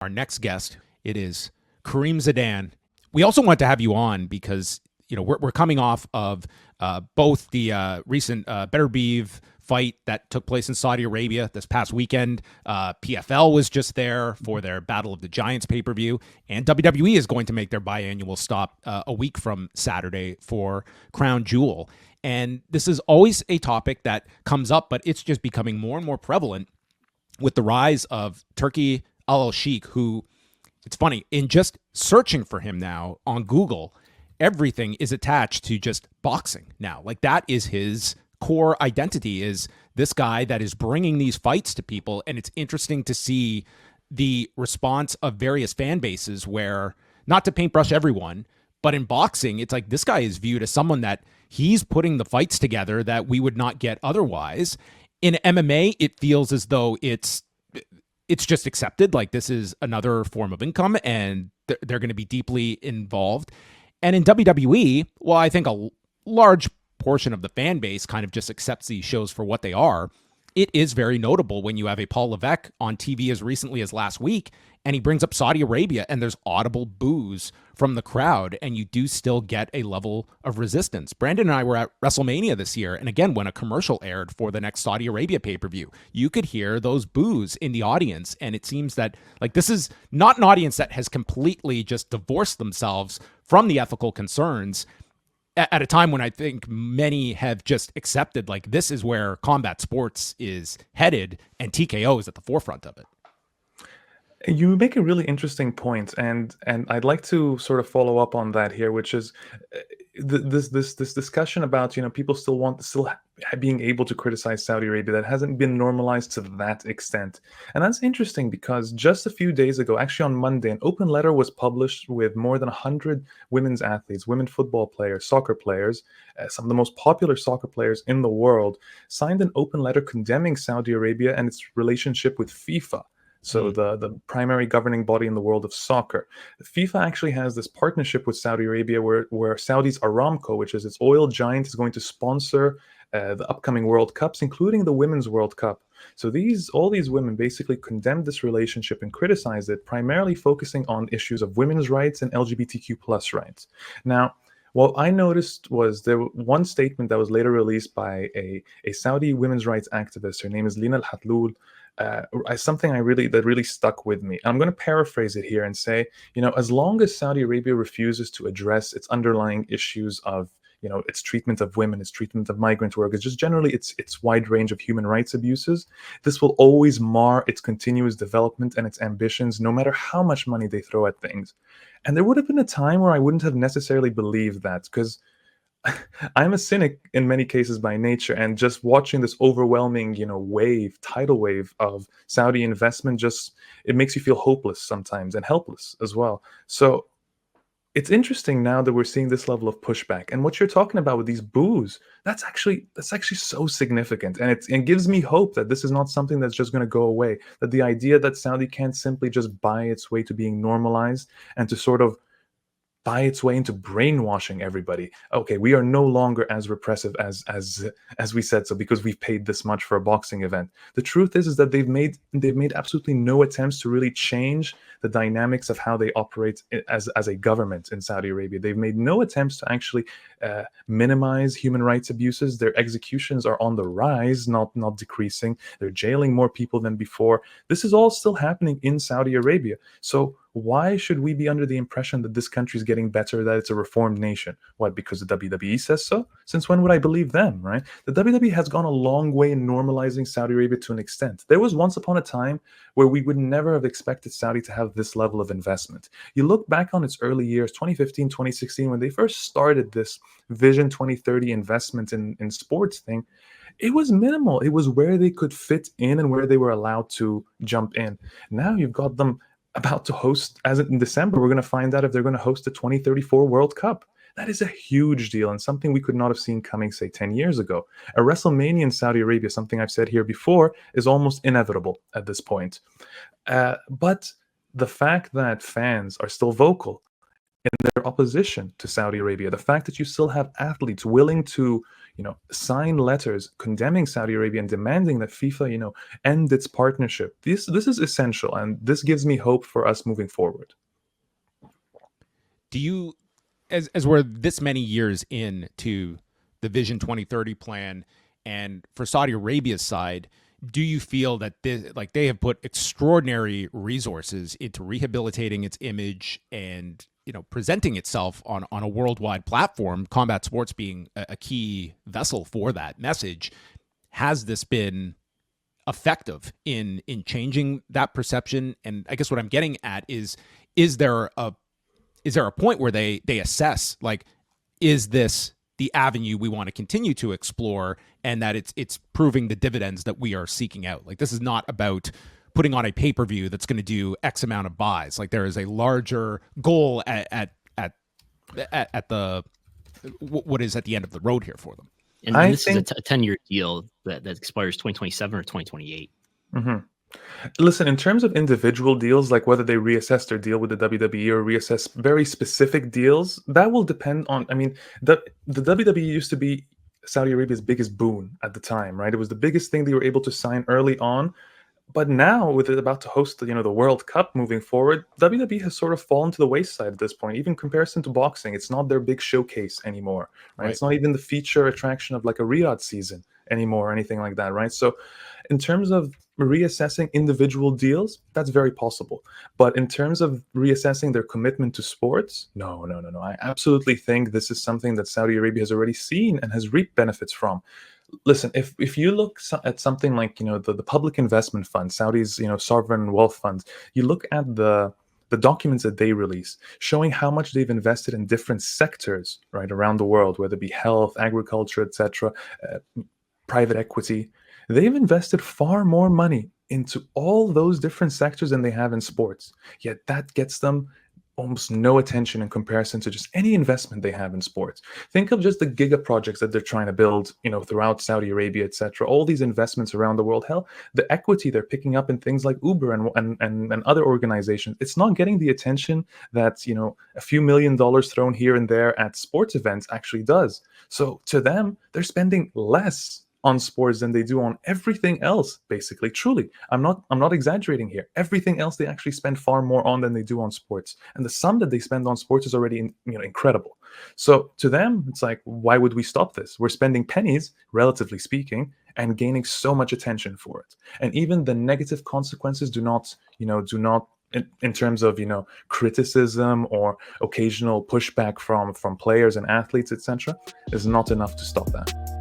our next guest. It is Kareem Zidane. We also want to have you on because we're coming off of both the recent Better Beeve fight that took place in Saudi Arabia this past weekend. PFL was just there for their Battle of the Giants pay-per-view, and WWE is going to make their biannual stop a week from Saturday for Crown Jewel. And this is always a topic that comes up, but it's just becoming more and more prevalent with the rise of Turki Al-Sheikh, who, it's funny, in just searching for him now on Google, everything is attached to just boxing now. Like, that is his core identity, is this guy that is bringing these fights to people. And it's interesting to see the response of various fan bases where, not to paintbrush everyone, but in boxing, it's like this guy is viewed as someone that he's putting the fights together that we would not get otherwise. In MMA, it feels as though it's just accepted. Like, this is another form of income, and they're going to be deeply involved. And in WWE, well, I think a large portion of the fan base kind of just accepts these shows for what they are. It is very notable when you have a Paul Levesque on TV as recently as last week, and he brings up Saudi Arabia, and there's audible boos from the crowd, and you do still get a level of resistance. Brandon and I were at WrestleMania this year, and again, when a commercial aired for the next Saudi Arabia pay-per-view, you could hear those boos in the audience, and it seems that, like, this is not an audience that has completely just divorced themselves from the ethical concerns at a time when I think many have just accepted, like, this is where combat sports is headed, and TKO is at the forefront of it. You make a really interesting point, and I'd like to sort of follow up on that here, which is this discussion about people still being able to criticize Saudi Arabia that hasn't been normalized to that extent. And that's interesting because just a few days ago, actually on Monday, an open letter was published with more than 100 women's athletes, women football players, soccer players, some of the most popular soccer players in the world, signed an open letter condemning Saudi Arabia and its relationship with FIFA. So the primary governing body in the world of soccer. FIFA actually has this partnership with Saudi Arabia where Saudi's Aramco, which is its oil giant, is going to sponsor the upcoming World Cups, including the Women's World Cup. So all these women basically condemned this relationship and criticized it, primarily focusing on issues of women's rights and LGBTQ plus rights. Now, what I noticed was there was one statement that was later released by a Saudi women's rights activist. Her name is Lina Al-Hatloul. Something that really stuck with me. I'm going to paraphrase it here and say, as long as Saudi Arabia refuses to address its underlying issues of, its treatment of women, its treatment of migrant workers, just generally its wide range of human rights abuses, this will always mar its continuous development and its ambitions, no matter how much money they throw at things. And there would have been a time where I wouldn't have necessarily believed that, because I'm a cynic in many cases by nature, and just watching this overwhelming, tidal wave of Saudi investment, it makes you feel hopeless sometimes and helpless as well. So it's interesting now that we're seeing this level of pushback, and what you're talking about with these boos, that's actually so significant, and it gives me hope that this is not something that's just going to go away. That the idea that Saudi can't simply just buy its way to being normalized and to sort of buy its way into brainwashing everybody. Okay, we are no longer as repressive as we said so because we've paid this much for a boxing event. The truth is that they've made absolutely no attempts to really change the dynamics of how they operate as a government in Saudi Arabia. They've made no attempts to actually minimize human rights abuses. Their executions are on the rise, not decreasing. They're jailing more people than before. This is all still happening in Saudi Arabia. So why should we be under the impression that this country is getting better, that it's a reformed nation? What, because the WWE says so? Since when would I believe them, right? The WWE has gone a long way in normalizing Saudi Arabia to an extent. There was once upon a time where we would never have expected Saudi to have this level of investment. You look back on its early years, 2015, 2016, when they first started this Vision 2030 investment in sports thing, it was minimal. It was where they could fit in and where they were allowed to jump in. Now you've got them about to host, as in December, we're going to find out if they're going to host the 2034 World Cup. That is a huge deal and something we could not have seen coming, say, 10 years ago. A WrestleMania in Saudi Arabia, something I've said here before, is almost inevitable at this point. But the fact that fans are still vocal, in their opposition to Saudi Arabia. The fact that you still have athletes willing to, sign letters condemning Saudi Arabia and demanding that FIFA, end its partnership. This is essential, and this gives me hope for us moving forward. Do you, as we're this many years into the Vision 2030 plan, and for Saudi Arabia's side, do you feel that they have put extraordinary resources into rehabilitating its image and presenting itself on a worldwide platform, combat sports being a key vessel for that message? Has this been effective in changing that perception? And I guess what I'm getting at is there a point where they assess, like, is this the avenue we want to continue to explore, and that it's proving the dividends that we are seeking out? Like, this is not about putting on a pay-per-view that's going to do X amount of buys. Like, there is a larger goal at the what is at the end of the road here for them. And this is a 10-year deal that expires 2027 or 2028. Mm-hmm. Listen, in terms of individual deals, like whether they reassess their deal with the WWE or reassess very specific deals, that will depend on, the WWE used to be Saudi Arabia's biggest boon at the time, right? It was the biggest thing they were able to sign early on. But now, with it about to host the World Cup moving forward, WWE has sort of fallen to the wayside at this point. Even in comparison to boxing, it's not their big showcase anymore, right? It's not even the feature attraction of like a Riyadh season anymore or anything like that, right? So in terms of reassessing individual deals, that's very possible. But in terms of reassessing their commitment to sports, no. I absolutely think this is something that Saudi Arabia has already seen and has reaped benefits from. Listen, if you look at something like the public investment fund, Saudi's sovereign wealth funds, you look at the documents that they release showing how much they've invested in different sectors right around the world, whether it be health, agriculture, etc., private equity. They've invested far more money into all those different sectors than they have in sports. Yet that gets them almost no attention in comparison to just any investment they have in sports. Think of just the giga projects that they're trying to build, throughout Saudi Arabia, etc. All these investments around the world. Hell, the equity they're picking up in things like Uber and other organizations, it's not getting the attention that a few $1 million thrown here and there at sports events actually does. So to them, they're spending less on sports than they do on everything else, basically. Truly, I'm not exaggerating here. Everything else they actually spend far more on than they do on sports, and the sum that they spend on sports is already incredible. So to them, it's like, why would we stop this? We're spending pennies, relatively speaking, and gaining so much attention for it. And even the negative consequences do not in terms of criticism or occasional pushback from players and athletes, etc., is not enough to stop that.